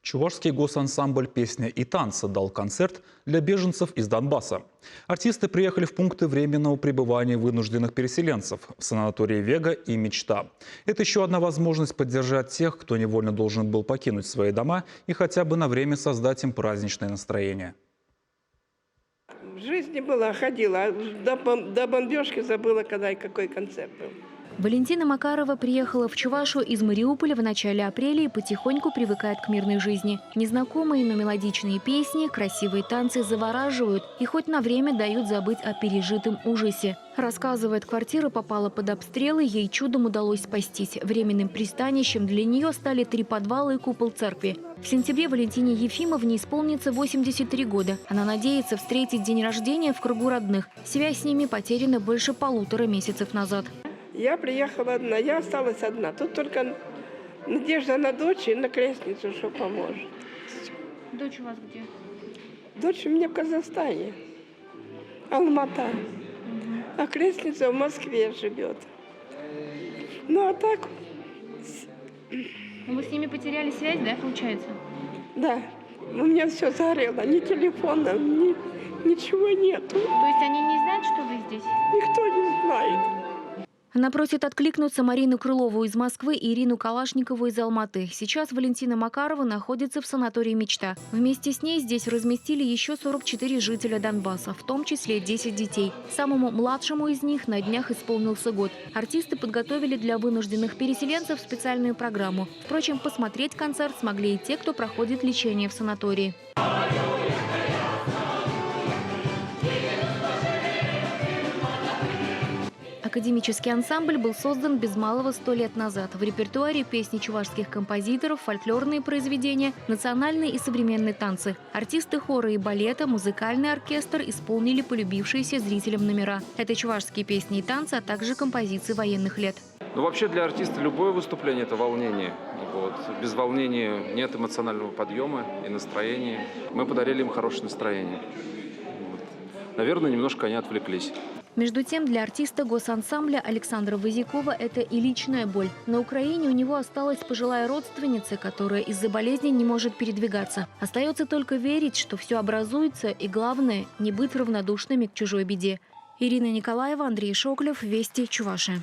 Чувашский госансамбль «Песня и танцы» дал концерт для беженцев из Донбасса. Артисты приехали в пункты временного пребывания вынужденных переселенцев в санатории «Вега» и «Мечта». Это еще одна возможность поддержать тех, кто невольно должен был покинуть свои дома, и хотя бы на время создать им праздничное настроение. В жизни была, ходила, а до бомбежки забыла, когда и какой концерт был. Валентина Макарова приехала в Чувашу из Мариуполя в начале апреля и потихоньку привыкает к мирной жизни. Незнакомые, но мелодичные песни, красивые танцы завораживают и хоть на время дают забыть о пережитом ужасе. Рассказывает, квартира попала под обстрелы, ей чудом удалось спастись. Временным пристанищем для нее стали 3 подвала и купол церкви. В сентябре Валентине Ефимовне исполнится 83 года. Она надеется встретить день рождения в кругу родных. Связь с ними потеряна больше 1,5 месяцев назад. Я приехала одна, я осталась одна. Тут только надежда на дочь и на крестницу, что поможет. Дочь у вас где? Дочь у меня в Казахстане, Алмата. А крестница в Москве живет. Ну а так... Вы с ними потеряли связь, да, получается? Да, у меня все загорело, ни телефона, ничего нету. То есть они не знают, что вы здесь? Никто не знает. Она просит откликнуться Марину Крылову из Москвы и Ирину Калашникову из Алматы. Сейчас Валентина Макарова находится в санатории «Мечта». Вместе с ней здесь разместили еще 44 жителя Донбасса, в том числе 10 детей. Самому младшему из них на днях исполнился год. Артисты подготовили для вынужденных переселенцев специальную программу. Впрочем, посмотреть концерт смогли и те, кто проходит лечение в санатории. Академический ансамбль был создан без малого 100 лет назад. В репертуаре песни чувашских композиторов, фольклорные произведения, национальные и современные танцы. Артисты хора и балета, музыкальный оркестр исполнили полюбившиеся зрителям номера. Это чувашские песни и танцы, а также композиции военных лет. Ну, вообще для артиста любое выступление – это волнение. Вот. Без волнения нет эмоционального подъема и настроения. Мы подарили им хорошее настроение. Вот. Наверное, немножко они отвлеклись. Между тем, для артиста госансамбля Александра Возякова это и личная боль. На Украине у него осталась пожилая родственница, которая из-за болезни не может передвигаться. Остается только верить, что все образуется, и главное – не быть равнодушными к чужой беде. Ирина Николаева, Андрей Шоклев, Вести, Чувашия.